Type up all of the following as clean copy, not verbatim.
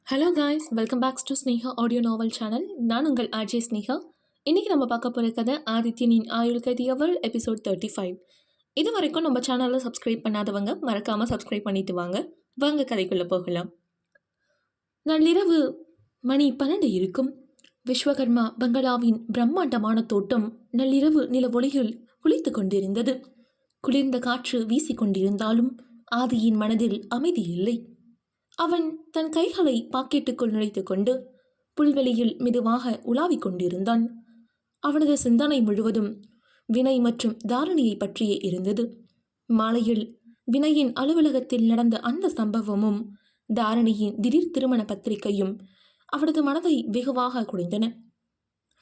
Hello guys, welcome back to Sneha audio novel channel. நான் உங்கள் RJ Sneha. இன்றைக்கி நம்ம பார்க்க போகிற கதை ஆதித்யனின் ஆயுள் கதியவள் எபிசோட் 35. இது வரைக்கும் நம்ம சேனலில் சப்ஸ்கிரைப் பண்ணாதவங்க மறக்காமல் சப்ஸ்கிரைப் பண்ணிட்டு வாங்க கதைக்குள்ளே போகலாம். நள்ளிரவு மணி 12 இருக்கும். விஸ்வகர்மா பங்களாவின் பிரம்மாண்டமான தோட்டம் நள்ளிரவு நில ஒளியில் குளித்து கொண்டிருந்தது. குளிர்ந்த காற்று வீசிக்கொண்டிருந்தாலும் ஆதியின் மனதில் அமைதி இல்லை. அவன் தன் கைகளை பாக்கெட்டுக்குள் நுழைத்து கொண்டு புல்வெளியில் மெதுவாக உலாவிக் கொண்டிருந்தான். அவனது சிந்தனை முழுவதும் வினய் மற்றும் தாரணியை பற்றியே இருந்தது. மாலையில் வினயின் அலுவலகத்தில் நடந்த அந்த சம்பவமும் தாரணியின் திடீர் திருமண பத்திரிகையும் அவனது மனதை வெகுவாக குடைந்தன.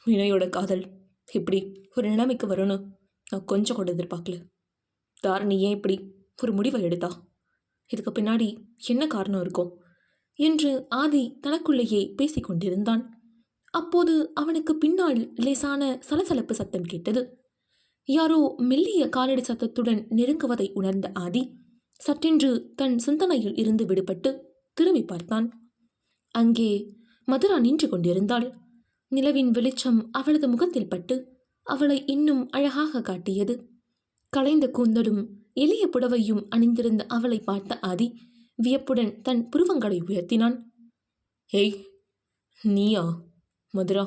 வினயோட காதல் இப்படி ஒரு நிலைமைக்கு வரும்னு நான் கொஞ்சம் கூட எதிர்பார்க்கல. தாரணி ஏன் இப்படி ஒரு முடிவை எடுத்தா? இதுக்கு பின்னாடி என்ன காரணம் இருக்கும் என்று ஆதி தனக்குள்ளேயே பேசிக்கொண்டிருந்தான். அப்போது அவனுக்கு பின்னால் லேசான சலசலப்பு சத்தம் கேட்டது. யாரோ மெல்லிய காலடி சத்தத்துடன் நெருங்குவதை உணர்ந்த ஆதி சற்றென்று தன் சிந்தனையில் இருந்து விடுபட்டு திரும்பி பார்த்தான். அங்கே மதுரா நின்று கொண்டிருந்தாள். நிலவின் வெளிச்சம் அவளது முகத்தில் பட்டு அவளை இன்னும் அழகாக காட்டியது. களைந்த கூந்தலும் எளிய புடவையும் அணிந்திருந்த அவளை பார்த்த ஆதி வியப்புடன் தன் புருவங்களை உயர்த்தினான். ஏய், நீயா மதுரா?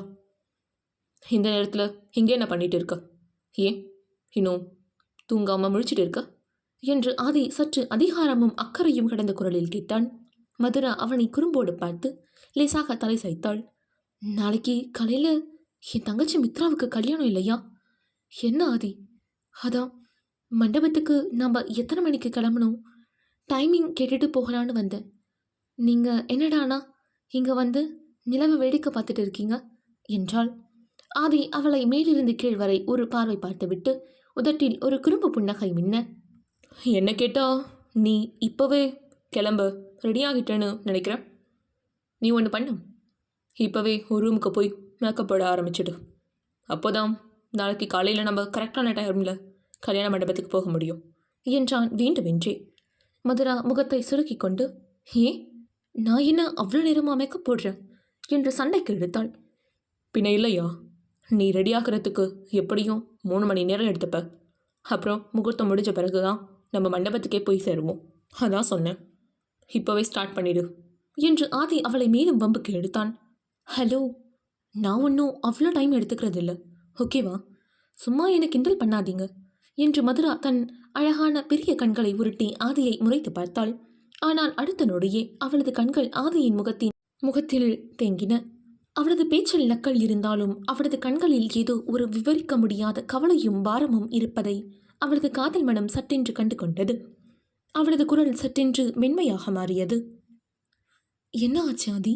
இந்த நேரத்தில் இங்கே என்ன பண்ணிட்டு இருக்க? ஏன் இன்னும் தூங்காம முழிச்சிட்டு இருக்க என்று ஆதி சற்று அதிகாரமும் அக்கறையும் கடந்த குரலில் கேட்டான். மதுரா அவனை குறும்போடு பார்த்து லேசாக தலை சாய்த்தாள். நாளைக்கு காலையில் என் தங்கச்சி மித்ராவுக்கு கல்யாணம் இல்லையா? என்ன ஆதி? அதான் மண்டபத்துக்கு நாம் எத்தனை மணிக்கு கிளம்பணும்? டைமிங் கேட்டுட்டு போகலான்னு வந்தேன். நீங்கள் என்னடானா இங்கே வந்து நிலவை வேடிக்கை பார்த்துட்டு இருக்கீங்க என்றாள். ஆதி அவளை மேலிருந்து கீழ் வரை ஒரு பார்வை பார்த்துவிட்டு உதட்டில் ஒரு குறும்பு புன்னகை மின்ன, என்ன கேட்டா நீ இப்போவே கிளம்ப ரெடியாகிட்டேன்னு நினைக்கிறேன். நீ ஒன்று பண்ணு, இப்போவே ஒரு ரூமுக்கு போய் மேக்கப் போட ஆரம்பிச்சிடு. அப்போதான் நாளைக்கு காலையில் நம்ம கரெக்டான டைமில் கல்யாண மண்டபத்துக்கு போக முடியும் என்றான் வேண்டுமென்றே. மதுரா முகத்தை சுருக்கி கொண்டு, ஏன் நான் என்ன அவ்வளோ நேரமாக மேக்கப் போடுறேன் என்று சண்டைக்கு எடுத்தாள். பின்ன இல்லையா, நீ ரெடியாகிறதுக்கு எப்படியும் 3 மணி நேரம் எடுத்துப்ப. அப்புறம் முகூர்த்தம் முடிஞ்ச பிறகு தான் நம்ம மண்டபத்துக்கே போய் சேருவோம். அதான் சொன்னேன், இப்போவே ஸ்டார்ட் பண்ணிடு என்று ஆதி அவளை மேலும் வம்புக்கு எடுத்தான். ஹலோ, நான் ஒன்றும் அவ்வளோ டைம் எடுத்துக்கிறது இல்லை, ஓகேவா? சும்மா என்னை கிண்டல் பண்ணாதீங்க என்று மதுரா தன் அழகான பெரிய கண்களை உருட்டி ஆதியை முறைத்து பார்த்தாள். ஆனால் அடுத்த நொடியே அவளது கண்கள் ஆதியின் முகத்தில் தேங்கின. அவளது பேச்சில் நக்கல் இருந்தாலும் அவளது கண்களில் ஏதோ ஒரு விவரிக்க முடியாத கவலையும் பாரமும் இருப்பதை அவளது காதல் மனம் சட்டென்று கண்டு கொண்டது. அவளது குரல் சட்டென்று மென்மையாக மாறியது. என்ன ஆச்சு ஆதி?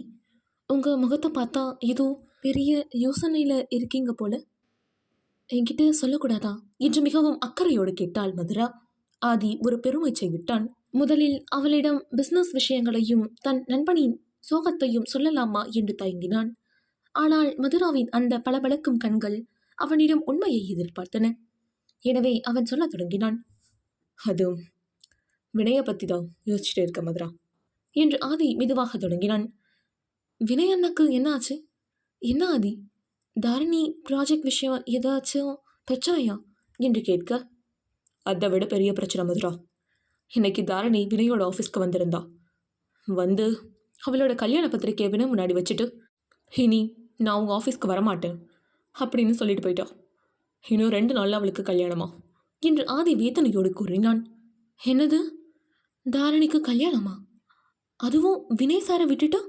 உங்கள் முகத்தை பார்த்தா ஏதோ பெரிய யோசனையில் இருக்கீங்க போல. என்கிட்ட சொல்லக்கூடாதா என்று மிகவும் அக்கறையோடு கேட்டாள் மதுரா. ஆதி ஒரு பெருமைச்சை விட்டான். முதலில் அவளிடம் பிசினஸ் விஷயங்களையும் தன் நண்பனின் சோகத்தையும் சொல்லலாமா என்று தயங்கினான். ஆனால் மதுராவின் அந்த பளபளக்கும் கண்கள் அவனிடம் உண்மையை எதிர்பார்த்தன. எனவே அவன் சொல்ல தொடங்கினான். அது வினய பற்றி தான் யோசிச்சுட்டு இருக்க மதுரா என்று ஆதி மெதுவாக தொடங்கினான். வினய் அண்ணாக்கு என்ன ஆச்சு? என்ன ஆதி, தாரணி ப்ராஜெக்ட் விஷயம் ஏதாச்சும் பிரச்சனையா என்று கேட்க, அதை விட பெரிய பிரச்சனை மதுரா. இன்னைக்கு தாரணி வினயோட ஆஃபீஸ்க்கு வந்திருந்தா. வந்து அவளோட கல்யாண பத்திரிக்கையை வினை முன்னாடி வச்சுட்டு, இனி நான் அவங்க ஆஃபீஸ்க்கு வரமாட்டேன் அப்படின்னு சொல்லிட்டு போயிட்டா. இன்னும் 2 நாளில் அவளுக்கு கல்யாணமா என்று ஆதி வேதனையோடு கூறினான். என்னது, தாரணிக்கு கல்யாணமா? அதுவும் வினய் சாரை விட்டுட்டா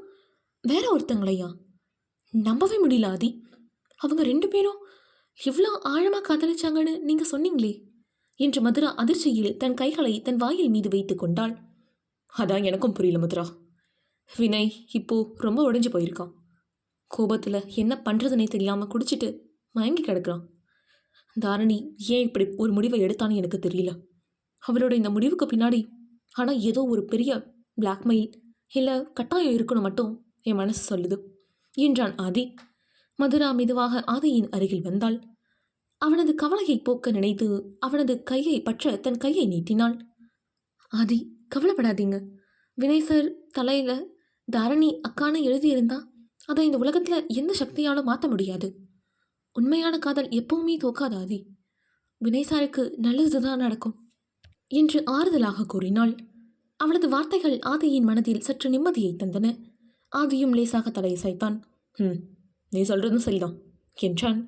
வேற ஒருத்தங்களையா? நம்பவே முடியல ஆதி. அவங்க 2 பேரும் எவ்வளோ ஆழமாக காதலிச்சாங்கன்னு நீங்கள் சொன்னீங்களே என்று மதுரா அதிர்ச்சியில் தன் கைகளை தன் வாயில் மீது வைத்து கொண்டாள். அதான் எனக்கும் புரியல மதுரா. வினய் இப்போ ரொம்ப உடைஞ்சு போயிருக்கான். கோபத்தில் என்ன பண்ணுறதுனே தெரியாமல் குடிச்சிட்டு மயங்கி கிடக்கிறான். தாரணி ஏன் இப்படி ஒரு முடிவை எடுத்தான்னு எனக்கு தெரியல. அவளோட இந்த முடிவுக்கு பின்னாடி ஆனால் ஏதோ ஒரு பெரிய பிளாக்மெயில் இல்லை கட்டாயம் இருக்குன்னு மட்டும் என் மனசு சொல்லுது என்றான் ஆதி. மதுரா மெதுவாக ஆதியின் அருகில் வந்தாள். அவனது கவலையை போக்க நினைத்து அவனது கையை பற்ற தன் கையை நீட்டினாள். ஆதி, கவலைப்படாதீங்க. வினய் சார் தலையில் தாரணி அக்கான்னு எழுதியிருந்தா அதை இந்த உலகத்தில் எந்த சக்தியாலும் மாற்ற முடியாது. உண்மையான காதல் எப்பவுமே தோக்காது ஆதி. வினய் சாருக்கு நல்லதுதான் நடக்கும் என்று ஆறுதலாக கூறினாள். அவளது வார்த்தைகள் ஆதியின் மனதில் சற்று நிம்மதியை தந்தன. ஆதியும் லேசாக தலையசைத்தான். நீ சொல்றதும் சரிதான் என்றான்.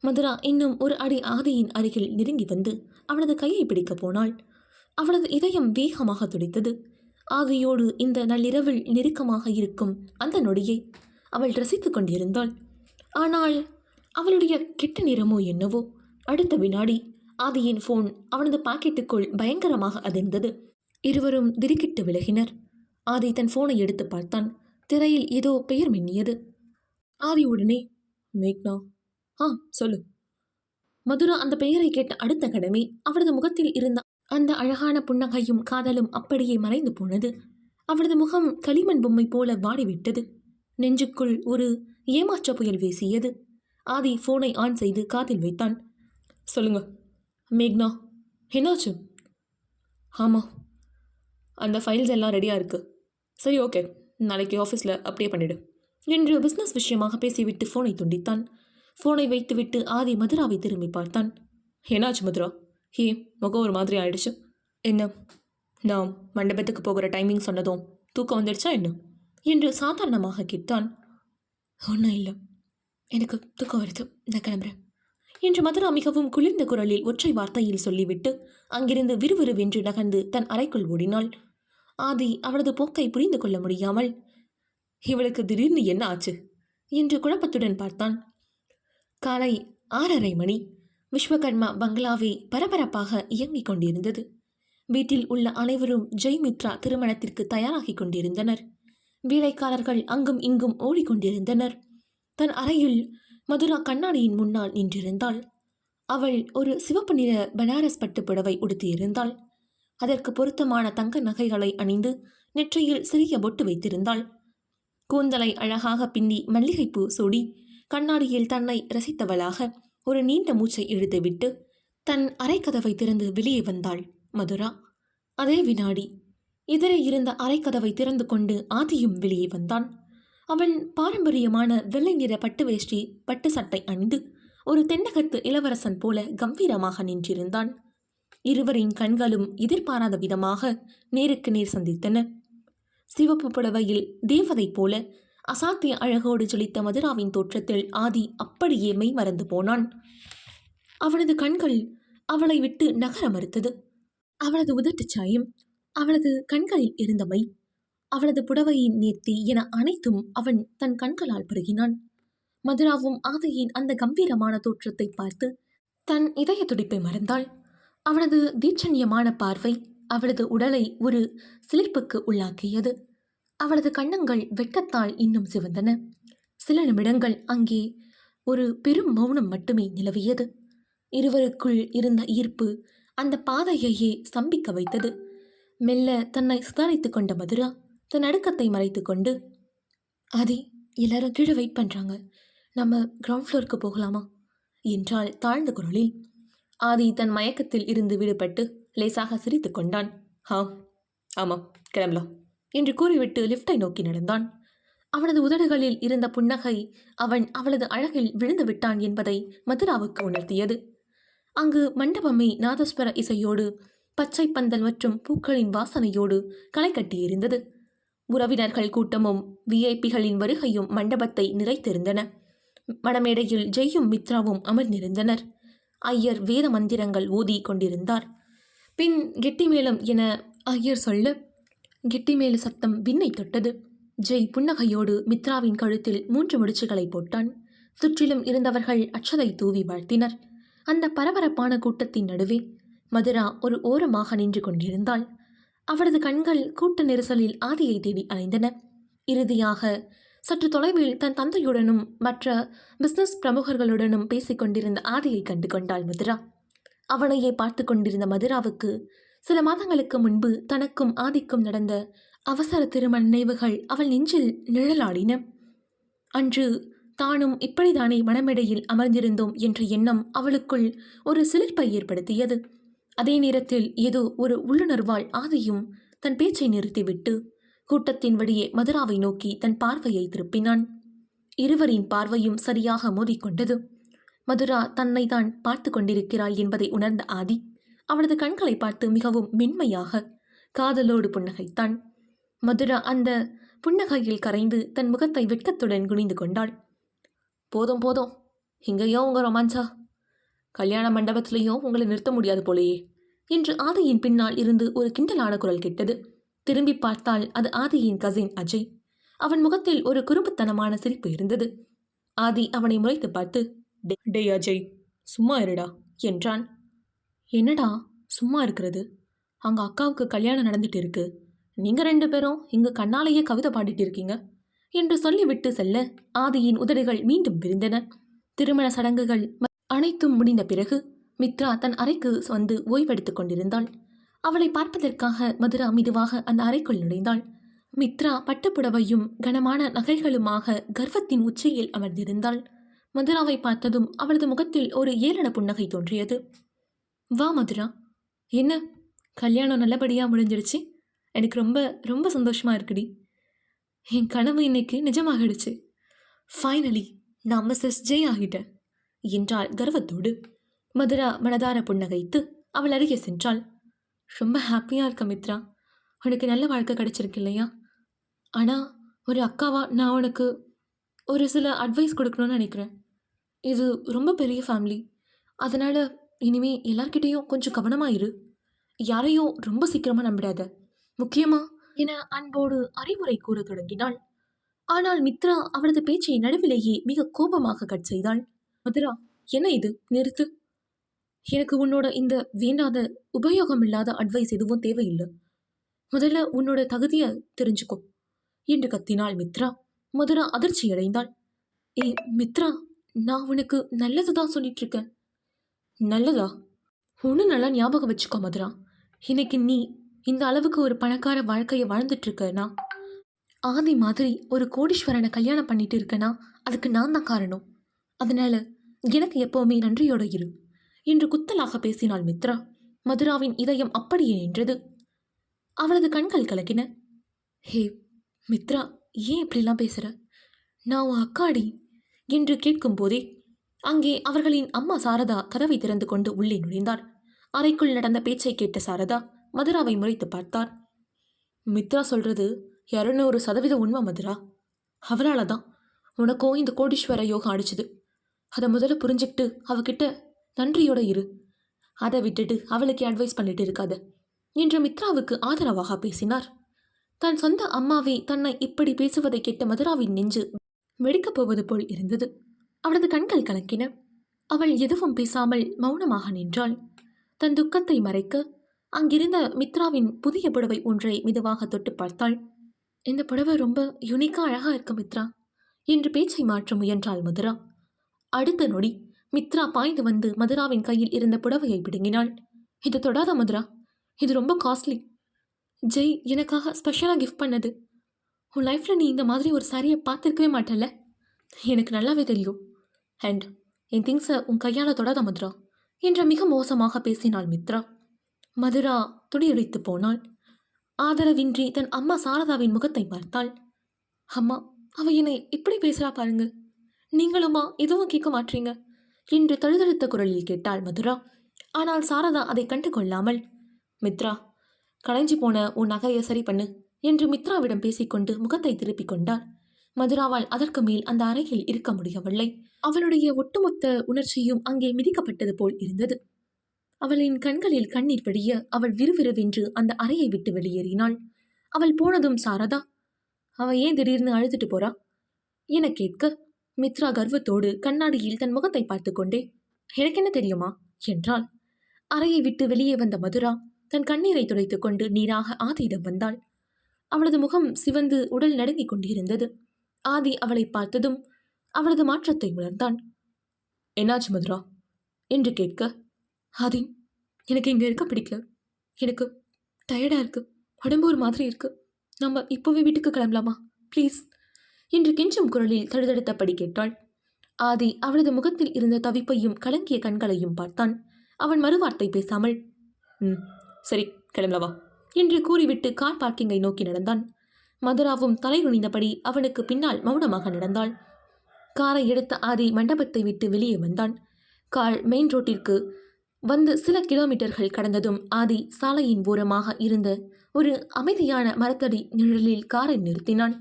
மதுரா இன்னும் ஒரு அடி ஆதியின் அருகில் நெருங்கி வந்து அவளது கையை பிடிக்கப் போனாள். அவளது இதயம் வேகமாக துடித்தது. ஆதியோடு இந்த நள்ளிரவில் நெருக்கமாக இருக்கும் அந்த நொடியை அவள் ரசித்துக் கொண்டிருந்தாள். ஆனால் அவளுடைய கெட்ட நிறமோ என்னவோ, அடுத்த வினாடி ஆதியின் ஃபோன் அவனது பாக்கெட்டுக்குள் பயங்கரமாக அதிர்ந்தது. இருவரும் திடுக்கிட்டு விலகினர். ஆதி தன் ஃபோனை எடுத்து பார்த்தான். திரையில் ஏதோ பெயர் மின்னியது. ஆதி உடனே, மேக்னா. சொல்லு. மதுரா அந்த பெயரை கேட்ட அடுத்த கடமை அவளது முகத்தில் இருந்த அந்த அழகான புன்னகையும் காதலும் அப்படியே மறைந்து போனது. அவளது முகம் களிமண் பொம்மை போல வாடிவிட்டது. நெஞ்சுக்குள் ஒரு ஏமாற்ற புயல் வீசியது. ஆதி ஃபோனை ஆன் செய்து காதில் வைத்தான். சொல்லுங்க மேக்னா, என்னாச்சு? ஆமாம், அந்த ஃபைல்ஸ் எல்லாம் ரெடியாக இருக்கு. சரி, ஓகே, நாளைக்கு ஆஃபீஸில் அப்படியே பண்ணிவிடு என்று பிஸ்னஸ் விஷயமாக பேசிவிட்டு ஃபோனை துண்டித்தான். ஃபோனை வைத்துவிட்டு ஆதி மதுராவை திரும்பி பார்த்தான். என்னாச்சு மதுரா? முகம் ஒரு மாதிரி ஆயிடுச்சு. என்ன, நான் மண்டபத்துக்கு போகிற டைமிங் சொன்னதும் தூக்கம் வந்துடுச்சா என்ன என்று சாதாரணமாக கேட்டான். ஒன்றும் இல்லை, எனக்கு தூக்கம் வருது, நான் கிளம்புறேன் என்று மதுரா மிகவும் குளிர்ந்த குரலில் ஒற்றை வார்த்தையில் சொல்லிவிட்டு அங்கிருந்து விறுவிறுவென்று நகர்ந்து தன் அறைக்குள் ஓடினாள். ஆதி அவளது போக்கை புரிந்து கொள்ள முடியாமல், இவளுக்கு திடீர்னு என்ன ஆச்சு என்று குழப்பத்துடன் பார்த்தான். காலை 6:30 மணி. விஸ்வகர்மா பங்களாவே பரபரப்பாக இயங்கிக் கொண்டிருந்தது. வீட்டில் உள்ள அனைவரும் ஜெய்மித்ரா திருமணத்திற்கு தயாராகி கொண்டிருந்தனர். வேலைக்காரர்கள் அங்கும் இங்கும் ஓடிக்கொண்டிருந்தனர். தன் அறையில் மதுரா கண்ணாடியின் முன்னால் நின்றிருந்தாள். அவள் ஒரு சிவப்பு நிற பனாரஸ் பட்டு புடவை உடுத்தியிருந்தாள். அதற்கு பொருத்தமான தங்க நகைகளை அணிந்து நெற்றியில் சிறிய பொட்டு வைத்திருந்தாள். கூந்தலை அழகாக பின்னி மல்லிகைப்பூ சூடி கண்ணாடியில் தன்னை ரசித்தவளாக ஒரு நீண்ட மூச்சை இழுத்துவிட்டு தன் அறைக்கதவை திறந்து வெளியே வந்தாள் மதுரா. அதே வினாடி எதிரே இருந்த அறைக்கதவை திறந்து கொண்டு ஆதியும் வெளியே வந்தான். அவன் பாரம்பரியமான வெள்ளை நிற பட்டு வேஷ்டி பட்டு சட்டை அணிந்து ஒரு தென்னகத்து இளவரசன் போல கம்பீரமாக நின்றிருந்தான். இருவரின் கண்களும் எதிர்பாராத விதமாக நேருக்கு நேர் சந்தித்தன. சிவப்பு புடவையில் தேவதை போல அசாத்திய அழகோடு ஜொலித்த மதுராவின் தோற்றத்தில் ஆதி அப்படியே மெய் மறந்து போனான். அவளது கண்கள் அவளை விட்டு நகர மறுத்தது. அவளது உதட்டுச்சாயம், அவளது கண்களில் இருந்தமை, அவளது புடவையின் நேர்த்தி என அனைத்தும் அவன் தன் கண்களால் பருகினான். மதுராவும் ஆதியின் அந்த கம்பீரமான தோற்றத்தை பார்த்து தன் இதய துடிப்பை மறந்தாள். அவளது தீட்சண்யமான பார்வை அவளது உடலை ஒரு சிலிர்ப்புக்கு உள்ளாக்கியது. அவளது கன்னங்கள் வெட்கத்தால் இன்னும் சிவந்தன. சில நிமிடங்கள் அங்கே ஒரு பெரும் மௌனம் மட்டுமே நிலவியது. இருவருக்குள் இருந்த ஈர்ப்பு அந்த பாதையையே ஸ்தம்பிக்க வைத்தது. மெல்ல தன்னை சுதாரித்து கொண்ட மதுரா தன் நடுக்கத்தை மறைத்து கொண்டு, ஆதி, எல்லாரும் கீழே வெயிட் பண்ணுறாங்க, நம்ம கிரவுண்ட் ஃப்ளோருக்கு போகலாமா என்றாள் தாழ்ந்த குரலில். ஆதி தன் மயக்கத்தில் இருந்து விடுபட்டு லேசாக சிரித்து கொண்டான். ஆமாம், கிளம்பலாம் என்று கூறிவிட்டு லிஃப்டை நோக்கி நடந்தான். அவனது உதடுகளில் இருந்த புன்னகை அவன் அவளது அழகில் விழுந்து விட்டான் என்பதை மதுராவுக்கு உணர்த்தியது. அங்கு மண்டபமே நாதஸ்வர இசையோடு பச்சை பந்தல் மற்றும் பூக்களின் வாசனையோடு களை கட்டியிருந்தது. உறவினர்கள் கூட்டமும் விஐபிகளின் வருகையும் மண்டபத்தை நிறைத்திருந்தன. மணமேடையில் ஜெய்யும் மித்ராவும் அமர்ந்திருந்தனர். ஐயர் வேத மந்திரங்கள் ஓதி கொண்டிருந்தார். பின் கெட்டிமேளம் என ஐயர் சொல்ல கெட்டிமேள சத்தம் விண்ணை தொட்டது. ஜெய் புன்னகையோடு மித்ராவின் கழுத்தில் 3 முடிச்சுகளை போட்டான். சுற்றிலும் இருந்தவர்கள் அச்சதை தூவி வாழ்த்தினர். அந்த பரபரப்பான கூட்டத்தின் நடுவே மதுரா ஒரு ஓரமாக நின்று கொண்டிருந்தாள். அவளது கண்கள் கூட்ட நெரிசலில் ஆதியை தேடி அலைந்தன. இறுதியாக சற்று தொலைவில் தன் தந்தையுடனும் மற்ற பிசினஸ் பிரமுகர்களுடனும் பேசிக்கொண்டிருந்த ஆதியை கண்டு கொண்டாள் மதுரா. அவனையே பார்த்து கொண்டிருந்த மதுராவுக்கு சில மாதங்களுக்கு முன்பு தனக்கும் ஆதிக்கும் நடந்த அவசர திருமண நினைவுகள் அவள் நெஞ்சில் நிழலாடின. அன்று தானும் இப்படித்தானே மணமேடையில் அமர்ந்திருந்தோம் என்ற எண்ணம் அவளுக்குள் ஒரு சிலிர்ப்பை ஏற்படுத்தியது. அதே நேரத்தில் ஏதோ ஒரு உள்ளுணர்வால் ஆதியும் தன் பேச்சை நிறுத்திவிட்டு கூட்டத்தின் வழியே மதுராவை நோக்கி தன் பார்வையை திருப்பினான். இருவரின் பார்வையும் சரியாக மோதிக்கொண்டது. மதுரா தன்னை தான் பார்த்து கொண்டிருக்கிறாள் என்பதை உணர்ந்த ஆதி அவளது கண்களை பார்த்து மிகவும் மென்மையாக காதலோடு புன்னகைத்தான். மதுரா அந்த புன்னகையில் கரைந்து தன் முகத்தை வெட்கத்துடன் குனிந்து கொண்டாள். போதும் போதும், இங்கேயோ உங்க ரொமான்ஸா, கல்யாண மண்டபத்திலேயோ உங்களை நிறுத்த முடியாது போலேயே என்று ஆதியின் பின்னால் இருந்து ஒரு கிண்டலான குரல் கேட்டது. திரும்பி பார்த்தால் அது ஆதியின் கசின் அஜய். அவன் முகத்தில் ஒரு குறும்புத்தனமான சிரிப்பு இருந்தது. ஆதி அவனை முறைத்து பார்த்து, டே அஜய், சும்மா இருடா என்றான். என்னடா சும்மா இருக்கிறது? அங்க அக்காவுக்கு கல்யாணம் நடந்துட்டு இருக்கு, நீங்க 2 பேரும் இங்கு கண்ணாலேயே கவிதை பாடிட்டு இருக்கீங்க என்று சொல்லிவிட்டு செல்ல ஆதியின் உதடுகள் மீண்டும் விரிந்தன. திருமண சடங்குகள் அனைத்தும் முடிந்த பிறகு மித்ரா தன் அறைக்கு வந்து ஓய்வெடுத்துக் கொண்டிருந்தாள். அவளை பார்ப்பதற்காக மதுரா மெதுவாக அந்த அறைக்குள் நுழைந்தாள். மித்ரா பட்டுப்புடவையும் கனமான நகைகளுமாக கர்வத்தின் உச்சியில் அமர்ந்திருந்தாள். மதுராவை பார்த்ததும் அவளது முகத்தில் ஒரு ஏளன புன்னகை தோன்றியது. வா மதுரா, என்ன கல்யாணம் நல்லபடியாக முடிஞ்சிடுச்சு, எனக்கு ரொம்ப ரொம்ப சந்தோஷமா இருக்குடி. என் கனவு இன்னைக்கு நிஜமாகிடுச்சு. ஃபைனலி நான் மிஸ்ஸஸ் ஜெய் ஆகிட்டேன் என்றாள் கர்வத்தோடு. மதுரா மனதார புன்னகைத்து அவள் அருகே சென்றாள். ரொம்ப ஹாப்பியாக இருக்க மித்ரா, உனக்கு நல்ல வாழ்க்கை கிடைச்சிருக்கு இல்லையா? ஆனால் ஒரு அக்காவா நான் உனக்கு ஒரு சில அட்வைஸ் கொடுக்கணும்னு நினைக்கிறேன். இது ரொம்ப பெரிய ஃபேமிலி, அதனால் இனிமே எல்லார்கிட்டேயும் கொஞ்சம் கவனமாக இரு. யாரையும் ரொம்ப சீக்கிரமாக நம்பிடாத, முக்கியமாக என அன்போடு அறிவுரை கூற தொடங்கினாள். ஆனால் மித்ரா அவளது பேச்சை நடுவிலேயே மிக கோபமாக கட் செய்தாள். மதுரா, என்ன இது, நிறுத்து. எனக்கு உன்னோட இந்த வேண்டாத உபயோகமில்லாத அட்வைஸ் எதுவும் தேவையில்லை. முதல்ல உன்னோட தகுதியை தெரிஞ்சுக்கோ என்று கத்தினாள் மித்ரா. மதுரா அதிர்ச்சி அடைந்தாள். ஏய் மித்ரா, நான் உனக்கு நல்லது தான் சொல்லிட்டு இருக்கேன். நல்லதா? ஒன்று நல்லா ஞாபகம் வச்சுக்கோ மதுரா, இன்னைக்கு நீ இந்த அளவுக்கு ஒரு பணக்கார வாழ்க்கையை வாழ்ந்துட்டு இருக்கனா, ஆதி மாதிரி ஒரு கோடீஸ்வரனை கல்யாணம் பண்ணிட்டு இருக்கனா, அதுக்கு நான் தான் காரணம். அதனால எனக்கு எப்போவுமே நன்றியோட இரு என்று குத்தலாக பேசினாள் மித்ரா. மதுராவின் இதயம் அப்படியே நின்றது. அவளது கண்கள் கலக்கின. ஹே மித்ரா, ஏன் இப்படிலாம் பேசுகிற? நான் உன் அக்காடி என்று கேட்கும் போதே அங்கே அவர்களின் அம்மா சாரதா கதவை திறந்து கொண்டு உள்ளே நுழைந்தார். அறைக்குள் நடந்த பேச்சை கேட்ட சாரதா மதுராவை முறைத்து பார்த்தார். மித்ரா சொல்றது 200% உண்மை மதுரா. அவளால தான் உனக்கும் இந்த கோடீஸ்வர யோகம் அடிச்சுது. அதை முதல்ல புரிஞ்சுக்கிட்டு அவகிட்ட நன்றியோட இரு. அதை விட்டுட்டு அவளுக்கு அட்வைஸ் பண்ணிட்டு இருக்காத என்று மித்ராவுக்கு ஆதரவாக பேசினார். தன் சொந்த அம்மாவே தன்னை இப்படி பேசுவதை கேட்ட மதுராவின் நெஞ்சு வெடிக்கப் போவது போல் இருந்தது. அவளது கண்கள் கலக்கின. அவள் எதுவும் பேசாமல் மௌனமாக நின்றாள். தன் துக்கத்தை மறைக்க அங்கிருந்த மித்ராவின் புதிய புடவை ஒன்றை மெதுவாக தொட்டு பார்த்தாள். இந்த புடவை ரொம்ப யூனிக்காக அழகா இருக்கு மித்ரா என்று பேச்சை மாற்ற முயன்றாள் மதுரா. அடுத்த நொடி மித்ரா பாய்ந்து வந்து மதுராவின் கையில் இருந்த புடவையை பிடுங்கினாள். இது தொடாத மதுரா, இது ரொம்ப காஸ்ட்லி. ஜெய் எனக்காக ஸ்பெஷலாக கிஃப்ட் பண்ணது. உன் லைஃப்பில் நீ இந்த மாதிரி ஒரு சாரியை பார்த்துருக்கவே மாட்டல, எனக்கு நல்லாவே தெரியும். அண்ட் என் திங்ஸை உன் கையால் தொடாத மதுரா என்ற மிக மோசமாக பேசினாள் மித்ரா. மதுரா துடியுடைத்து போனாள். ஆதரவின்றி தன் அம்மா சாரதாவின் முகத்தை பார்த்தாள். அம்மா, அவ என்னை இப்படி பேசுகிறா பாருங்க, நீங்களுமா எதுவும் கேட்க மாட்டீங்க என்று தழுதழுத்த குரலில் கேட்டாள் மதுரா. ஆனால் சாரதா அதை கண்டு கொள்ளாமல், மித்ரா, களைஞ்சி போன உன் நகையை சரி பண்ணு என்று மித்ராவிடம் பேசிக்கொண்டு முகத்தை திருப்பிக் கொண்டார். மதுராவால் அதற்கு மேல் அந்த அறையில் இருக்க முடியவில்லை. அவளுடைய ஒட்டுமொத்த உணர்ச்சியும் அங்கே மிதிக்கப்பட்டது போல் இருந்தது. அவளின் கண்களில் கண்ணீர் வடிய அவள் விறுவிறுவென்று அந்த அறையை விட்டு வெளியேறினாள். அவள் போனதும் சாரதா, அவ ஏன் திடீர்னு அழுதுட்டு போறா என கேட்க, மித்ரா கர்வத்தோடு கண்ணாடியில் தன் முகத்தை பார்த்து கொண்டே, எனக்கு என்ன தெரியுமா என்றாள். அறையை விட்டு வெளியே வந்த மதுரா தன் கண்ணீரை துடைத்து கொண்டு நீராக ஆதியிடம் வந்தாள். அவளது முகம் சிவந்து உடல் நடுங்கிக் கொண்டிருந்தது. ஆதி அவளை பார்த்ததும் அவளது மாற்றத்தை உணர்ந்தான். என்னாச்சு மதுரா என்று கேட்க, ஆதி, எனக்கு இங்கே இருக்க பிடிக்கல, எனக்கு டயர்டாக இருக்கு, உடம்பு ஒரு மாதிரி இருக்கு, நம்ம இப்போவே வீட்டுக்கு கிளம்பலாமா ப்ளீஸ் என்று கெஞ்சும் குரலில் தடுதடுத்தபடி கேட்டாள். ஆதி அவளது முகத்தில் இருந்த தவிப்பையும் கலங்கிய கண்களையும் பார்த்தான். அவன் மறுவார்த்தை பேசாமல், சரி கிளம்பலவா என்று கூறிவிட்டு கார் பார்க்கிங்கை நோக்கி நடந்தான். மதுராவும் தலை குனிந்தபடி அவனுக்கு பின்னால் மௌனமாக நடந்தாள். காரை எடுத்த ஆதி மண்டபத்தை விட்டு வெளியே வந்தான். கார் மெயின் ரோட்டிற்கு வந்து சில கிலோமீட்டர்கள் கடந்ததும் ஆதி சாலையின் ஓரமாக இருந்த ஒரு அமைதியான மரத்தடி நிழலில் காரை நிறுத்தினான்.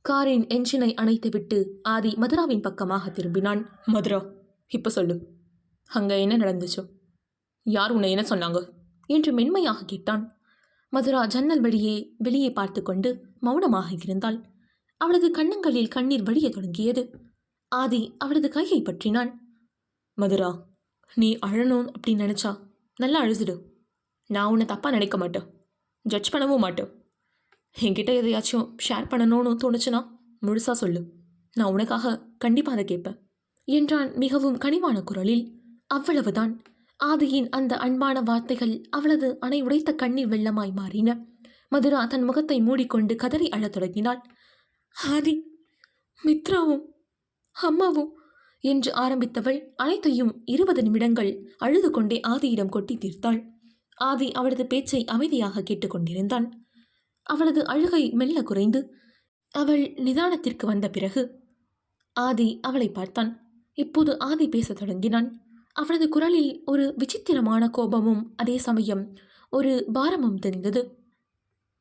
காரின் என்ஜினை அணைத்துவிட்டு ஆதி மதுராவின் பக்கமாக திரும்பினான். மதுரா, இப்ப சொல்லு, அங்க என்ன நடந்துச்சோ? யார் உன்னை என்ன சொன்னாங்க என்று மென்மையாக கேட்டான். மதுரா ஜன்னல் வழியே வெளியே பார்த்து கொண்டு மௌனமாக இருந்தாள். அவளது கண்ணங்களில் கண்ணீர் வடிய தொடங்கியது. ஆதி அவளது கையை பற்றினான். மதுரா, நீ அழணும் அப்படின்னு நினச்சா நல்லா அழுதுடு. நான் உன்னை தப்பாக நினைக்க மாட்டேன், ஜட்ஜ் பண்ணவும் மாட்டேன். என்கிட்ட எதையாச்சும் ஷேர் பண்ணணும்னு தோணுச்சுன்னா முழுசாக சொல்லு, நான் உனக்காக கண்டிப்பாக அதை கேட்பேன் என்றான் மிகவும் கனிவான குரலில். அவ்வளவுதான். ஆதியின் அந்த அன்பான வார்த்தைகள் அவளது அணை உடைத்த கண்ணீர் வெள்ளமாய் மாறின. மதுரா தன் முகத்தை மூடிக்கொண்டு கதறி அழத் தொடங்கினாள். ஆதி, மித்ராவும் அம்மாவும் என்று ஆரம்பித்தவள் அனைத்தையும் 20 நிமிடங்கள் அழுது கொண்டே ஆதியிடம் கொட்டி தீர்த்தாள். ஆதி அவளது பேச்சை அமைதியாக கேட்டுக்கொண்டிருந்தான். அவளது அழுகை மெல்ல குறைந்து அவள் நிதானத்திற்கு வந்த பிறகு ஆதி அவளை பார்த்தான். இப்போது ஆதி பேசத் தொடங்கினான். அவளது குரலில் ஒரு விசித்திரமான கோபமும் அதே சமயம் ஒரு பாரமும் தெரிந்தது.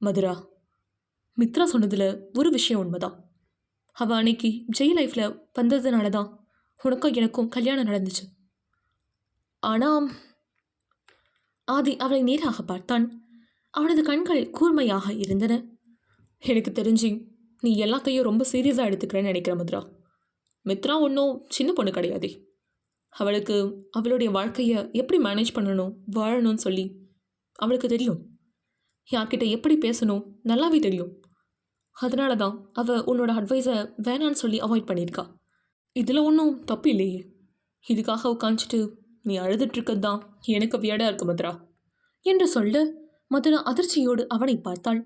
மதுரா, மித்ரா சொன்னதுல ஒரு விஷயம் உண்மைதான். அவள் அன்னைக்கு ஜெய் லைஃப்பில் வந்ததுனால தான் உனக்கும் எனக்கும் கல்யாணம் நடந்துச்சு. ஆனால் ஆதி அவளை நேராக பார்த்தான். அவனது கண்கள் கூர்மையாக இருந்தன. எனக்கு தெரிஞ்சு நீ எல்லாத்தையும் ரொம்ப சீரியஸாக எடுத்துக்கிறேன்னு நினைக்கிற மதுரா. மித்ரா ஒன்றும் சின்ன பொண்ணு கிடையாதே. அவளுக்கு அவளுடைய வாழ்க்கையை எப்படி மேனேஜ் பண்ணணும், வாழணும்னு சொல்லி அவளுக்கு தெரியும். யார்கிட்ட எப்படி பேசணும் நல்லாவே தெரியும். அதனால தான் அவள் உன்னோட அட்வைஸை வேணான்னு சொல்லி அவாய்ட் பண்ணியிருக்கா. இதில் ஒன்றும் தப்பு இல்லையே. இதுக்காக உட்காந்துட்டு நீ அழுதுட்டுருக்கிறது தான் எனக்கு வியடாக இருக்கு மதுரா என்று சொல்ல மதுரா அதிர்ச்சியோடு அவனை பார்த்தாள்.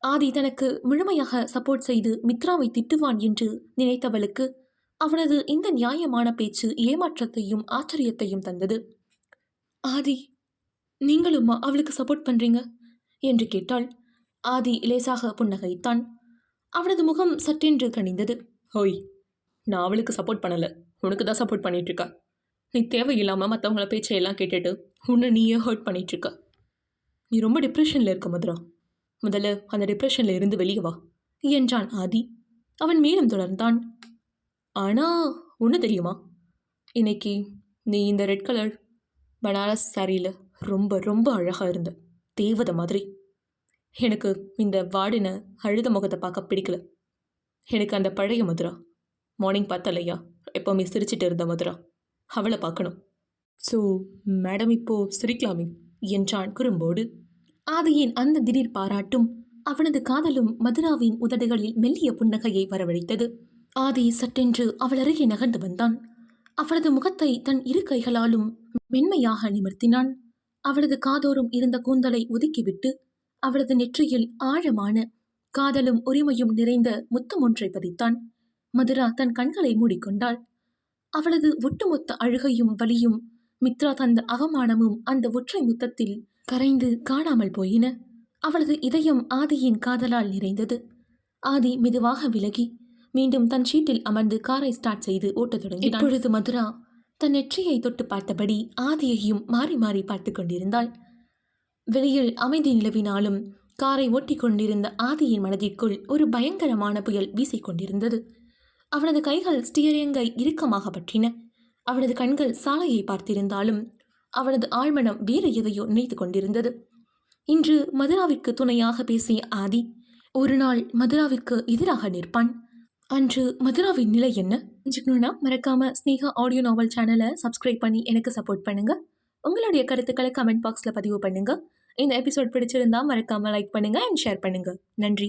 ஆதி தனக்கு முழுமையாக சப்போர்ட் செய்து மித்ராவை திட்டுவான் என்று நினைத்தவளுக்கு அவனது இந்த நியாயமான பேச்சு ஏமாற்றத்தையும் ஆச்சரியத்தையும் தந்தது. ஆதி, நீங்களும்மா அவளுக்கு சப்போர்ட் பண்ணுறீங்க என்று கேட்டாள். ஆதி லேசாக புன்னகைத்தான். அவனது முகம் சற்றென்று கனிந்தது. ஓய், நான் அவளுக்கு சப்போர்ட் பண்ணலை, உனக்கு தான் சப்போர்ட் பண்ணிகிட்ருக்கா. நீ தேவையில்லாமல் மற்றவங்கள பேச்சையெல்லாம் கேட்டுட்டு உன்னை நீயே ஹர்ட் பண்ணிகிட்ருக்க. நீ ரொம்ப டிப்ரெஷனில் இருக்க மதுரா. முதல்ல அந்த டிப்ரெஷனில் இருந்து வெளியே வா என்றான் ஆதி. அவன் மேலும் தொடர்ந்தான். ஆனால் ஒன்று தெரியுமா, இன்னைக்கு நீ இந்த ரெட் கலர் பனாரஸ் சாரியில் ரொம்ப ரொம்ப அழகாக இருந்த தேவதை மாதிரி. எனக்கு இந்த வாடின அழுத முகத்தை பார்க்க பிடிக்கல. எனக்கு அந்த பழைய மதுரா மார்னிங் பார்த்தலையா எப்போவுமே சிரிச்சிட்டு இருந்த மதுரா, அவளை பார்க்கணும். ஸோ மேடம் இப்போது சிரிக்கலாமே என்றான் குறும்போடு. ஆதியின் அந்த திடீர் பாராட்டும் அவனது காதலும் மதுராவின் உதடுகளில் மெல்லிய புன்னகையை வரவழைத்தது. ஆதி சட்டென்று அவள் அருகே நகர்ந்து வந்தான். அவளது முகத்தை தன் இரு கைகளாலும் மென்மையாக நிமிர்த்தினான். அவளது காதோறும் இருந்த கூந்தலை ஒதுக்கிவிட்டு அவளது நெற்றியில் ஆழமான காதலும் உரிமையும் நிறைந்த முத்தம் ஒன்றை பதித்தான். மதுரா தன் கண்களை மூடிக்கொண்டாள். அவளது ஒட்டுமொத்த அழுகையும் வலியும் மித்ரா தந்த அவமானமும் அந்த ஒற்றை முத்தத்தில் கரைந்து காணாமல் போயின. அவளது இதயம் ஆதியின் காதலால் நிறைந்தது. ஆதி மெதுவாக விலகி மீண்டும் தன் சீட்டில் அமர்ந்து காரை ஸ்டார்ட் செய்து ஓட்டத் தொடங்கினான். இப்பொழுது மதுரா தன் நெற்றியை தொட்டு பார்த்தபடி ஆதியையும் மாறி மாறி பார்த்து கொண்டிருந்தாள். வெளியில் அமைதி நிலவினாலும் காரை ஓட்டி கொண்டிருந்த ஆதியின் மனதிற்குள் ஒரு பயங்கரமான புயல் வீசிக்கொண்டிருந்தது. அவனது கைகள் ஸ்டியரிங்கை இறுக்கமாக பற்றின. அவனது கண்கள் சாலையை பார்த்திருந்தாலும் அவனது ஆழ்மனம் வேறு எதையோ நினைத்து கொண்டிருந்தது. இன்று மதுராவிற்கு துணையாக பேசிய ஆதி ஒரு நாள் மதுராவிற்கு எதிராக நிற்பான். அன்று மதுராவின் நிலை என்ன தெரிஞ்சுக்கணும்னா மறக்காம ஸ்னேகா ஆடியோ நாவல் சேனலை சப்ஸ்கிரைப் பண்ணி எனக்கு சப்போர்ட் பண்ணுங்க. உங்களுடைய கருத்துக்களை கமெண்ட் பாக்ஸில் பதிவு பண்ணுங்க. இந்த எபிசோட் பிடிச்சிருந்தா மறக்காம லைக் பண்ணுங்க அண்ட் ஷேர் பண்ணுங்க. நன்றி.